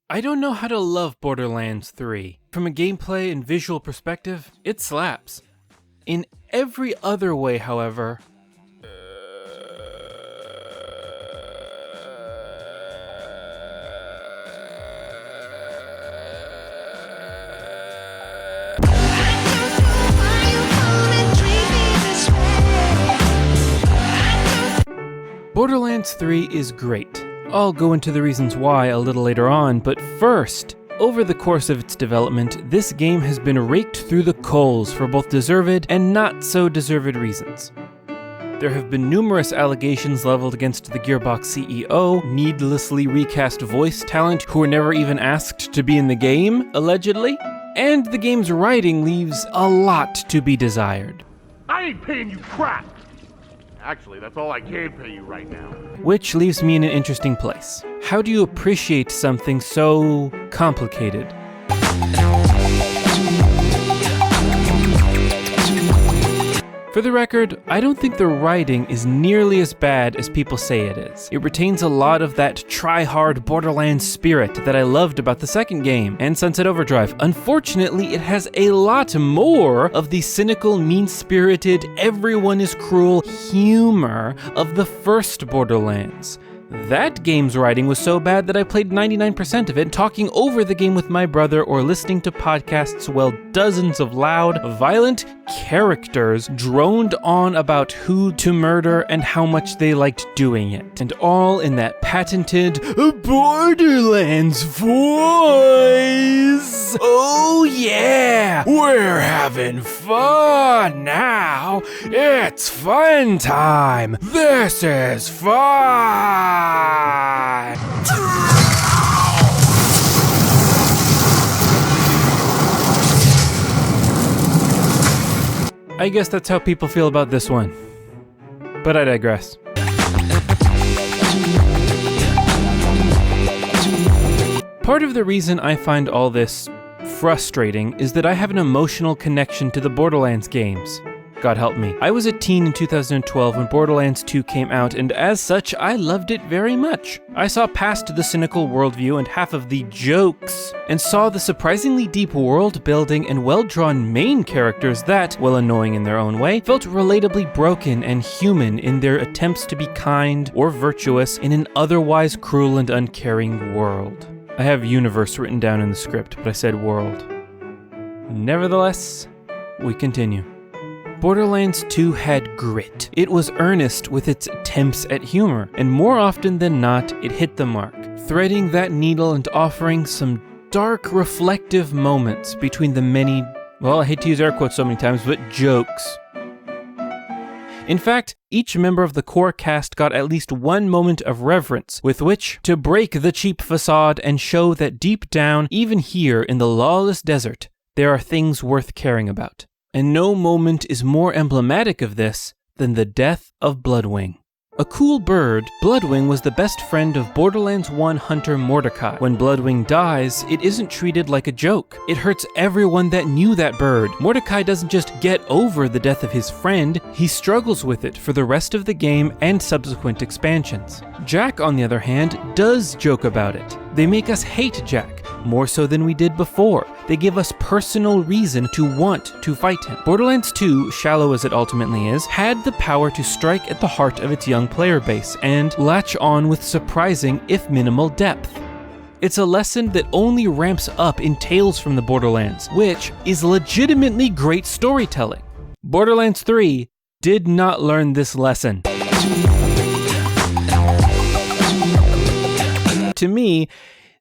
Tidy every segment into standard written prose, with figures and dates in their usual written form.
I don't know how to love Borderlands 3. From a gameplay and visual perspective, it slaps. In every other way, however, Borderlands 3 is great. I'll go into the reasons why a little later on, but first, over the course of its development, this game has been raked through the coals for both deserved and not so deserved reasons. There have been numerous allegations leveled against the Gearbox CEO, needlessly recast voice talent who were never even asked to be in the game, allegedly, and the game's writing leaves a lot to be desired. I ain't paying you crap! Actually, that's all I can pay you right now. Which leaves me in an interesting place. How do you appreciate something so complicated? For the record, I don't think the writing is nearly as bad as people say it is. It retains a lot of that try-hard Borderlands spirit that I loved about the second game, and Sunset Overdrive. Unfortunately, it has a lot more of the cynical, mean-spirited, everyone is cruel humor of the first Borderlands. That game's writing was so bad that I played 99% of it, talking over the game with my brother or listening to podcasts while dozens of loud, violent characters droned on about who to murder and how much they liked doing it. And all in that patented Borderlands voice! Oh yeah! We're having fun now! It's fun time! This is fun! I guess that's how people feel about this one. But I digress. Part of the reason I find all this frustrating is that I have an emotional connection to the Borderlands games. God help me. I was a teen in 2012 when Borderlands 2 came out, and as such, I loved it very much. I saw past the cynical worldview and half of the jokes, and saw the surprisingly deep world building and well-drawn main characters that, while annoying in their own way, felt relatably broken and human in their attempts to be kind or virtuous in an otherwise cruel and uncaring world. I have universe written down in the script, but I said world. Nevertheless, we continue. Borderlands 2 had grit. It was earnest with its attempts at humor, and more often than not, it hit the mark, threading that needle and offering some dark, reflective moments between the many, well, I hate to use air quotes so many times, but jokes. In fact, each member of the core cast got at least one moment of reverence with which to break the cheap facade and show that deep down, even here in the lawless desert, there are things worth caring about. And no moment is more emblematic of this than the death of Bloodwing. A cool bird, Bloodwing was the best friend of Borderlands 1 hunter Mordecai. When Bloodwing dies, it isn't treated like a joke. It hurts everyone that knew that bird. Mordecai doesn't just get over the death of his friend, he struggles with it for the rest of the game and subsequent expansions. Jack, on the other hand, does joke about it. They make us hate Jack, more so than we did before. They give us personal reason to want to fight him. Borderlands 2, shallow as it ultimately is, had the power to strike at the heart of its young player base and latch on with surprising, if minimal, depth. It's a lesson that only ramps up in Tales from the Borderlands, which is legitimately great storytelling. Borderlands 3 did not learn this lesson. To me,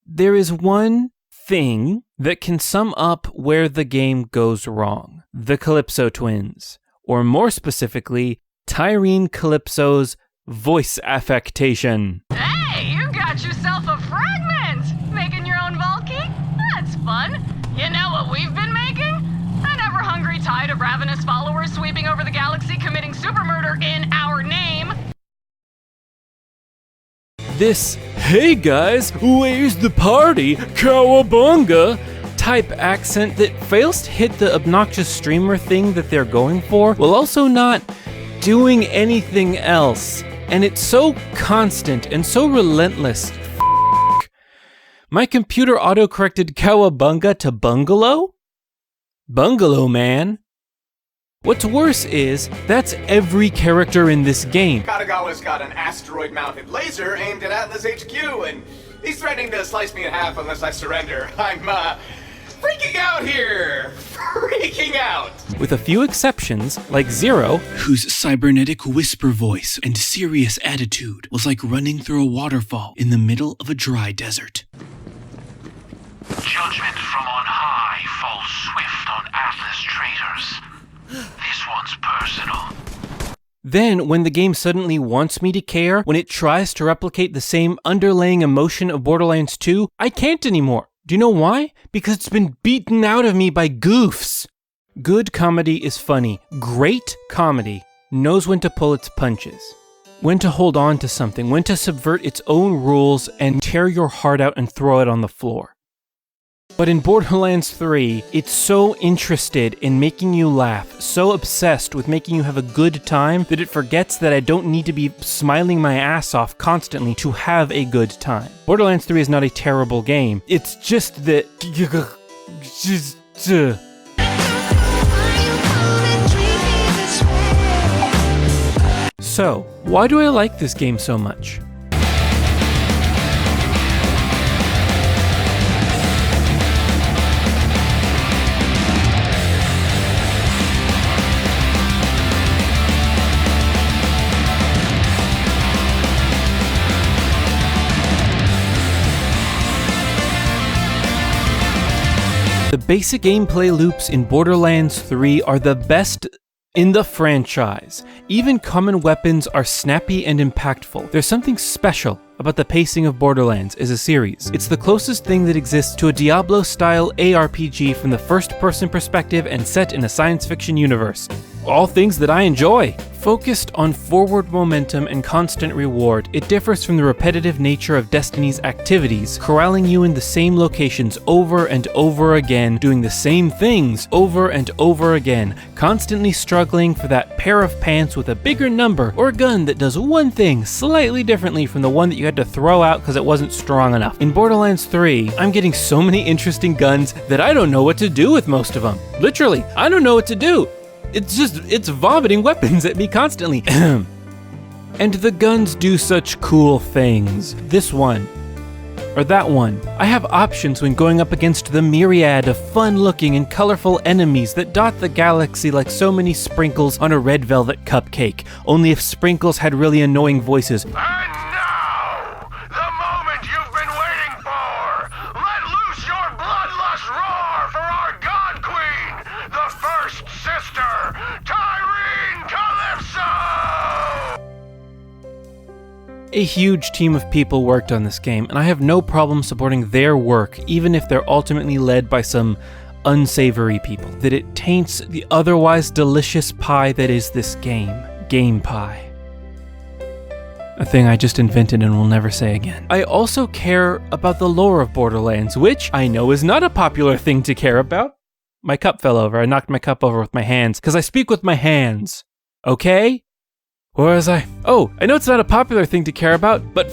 there is one thing that can sum up where the game goes wrong. The Calypso twins, or more specifically, Tyreen Calypso's voice affectation. Hey, you got yourself a fragment! Making your own Valky? That's fun. You know what we've been making? An ever-hungry tide of ravenous followers sweeping over the galaxy committing super murder in our name. This, hey guys, where's the party, cowabunga, type accent that fails to hit the obnoxious streamer thing that they're going for, while also not doing anything else. And it's so constant and so relentless. My computer autocorrected Cowabunga to Bungalow? Bungalow Man? What's worse is, that's every character in this game. Katagawa's got an asteroid-mounted laser aimed at Atlas HQ, and he's threatening to slice me in half unless I surrender. I'm, freaking out here! Freaking out! With a few exceptions, like Zero, whose cybernetic whisper voice and serious attitude was like running through a waterfall in the middle of a dry desert. Judgment from on high falls swift on Atlas traitors. This one's personal. Then, when the game suddenly wants me to care, when it tries to replicate the same underlying emotion of Borderlands 2, I can't anymore. Do you know why? Because it's been beaten out of me by goofs. Good comedy is funny. Great comedy knows when to pull its punches. When to hold on to something, when to subvert its own rules and tear your heart out and throw it on the floor. But in Borderlands 3, it's so interested in making you laugh, so obsessed with making you have a good time, that it forgets that I don't need to be smiling my ass off constantly to have a good time. Borderlands 3 is not a terrible game, it's just that... So, why do I like this game so much? The basic gameplay loops in Borderlands 3 are the best in the franchise. Even common weapons are snappy and impactful. There's something special about the pacing of Borderlands as a series. It's the closest thing that exists to a Diablo-style ARPG from the first-person perspective and set in a science fiction universe. All things that I enjoy. Focused on forward momentum and constant reward, it differs from the repetitive nature of Destiny's activities, corralling you in the same locations over and over again, doing the same things over and over again, constantly struggling for that pair of pants with a bigger number, or a gun that does one thing slightly differently from the one that you had to throw out because it wasn't strong enough. In Borderlands 3, I'm getting so many interesting guns that I don't know what to do with most of them. Literally, I don't know what to do. It's vomiting weapons at me constantly. And the guns do such cool things. This one, or that one. I have options when going up against the myriad of fun-looking and colorful enemies that dot the galaxy like so many sprinkles on a red velvet cupcake. Only if sprinkles had really annoying voices. And now, the moment you've been waiting for! Let loose your bloodlust roar for our God Queen, the First Sister, Tyreen Calypso! A huge team of people worked on this game, and I have no problem supporting their work, even if they're ultimately led by some unsavory people. That it taints the otherwise delicious pie that is this game. Game pie. A thing I just invented and will never say again. I also care about the lore of Borderlands, which I know is not a popular thing to care about. My cup fell over. I knocked my cup over with my hands, because I speak with my hands. Okay? Where was I? Oh, I know it's not a popular thing to care about, but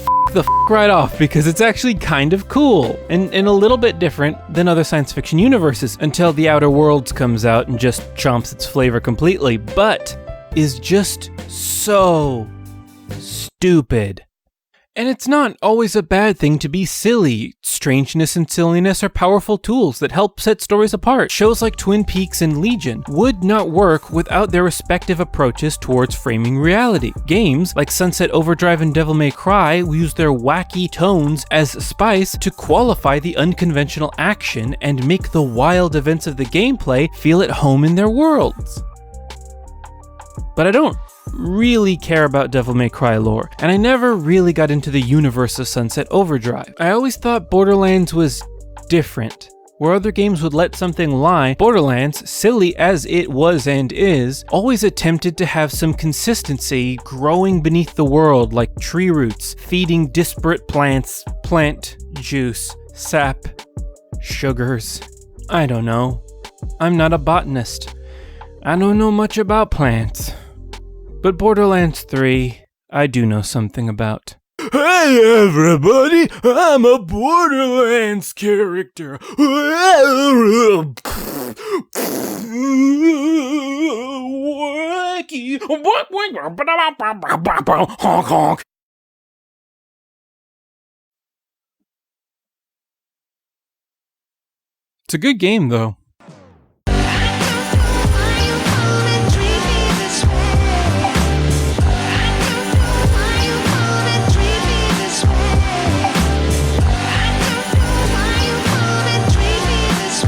right off, because it's actually kind of cool, and a little bit different than other science fiction universes, until The Outer Worlds comes out and just chomps its flavor completely, but is just so stupid. And it's not always a bad thing to be silly. Strangeness and silliness are powerful tools that help set stories apart. Shows like Twin Peaks and Legion would not work without their respective approaches towards framing reality. Games like Sunset Overdrive and Devil May Cry use their wacky tones as spice to qualify the unconventional action and make the wild events of the gameplay feel at home in their worlds. But I don't really care about Devil May Cry lore, and I never really got into the universe of Sunset Overdrive. I always thought Borderlands was different. Where other games would let something lie, Borderlands, silly as it was and is, always attempted to have some consistency growing beneath the world like tree roots, feeding disparate plants, plant juice, sap, sugars. I don't know. I'm not a botanist. I don't know much about plants. But Borderlands 3, I do know something about. Hey everybody, I'm a Borderlands character. Wacky. Honk honk. It's a good game though.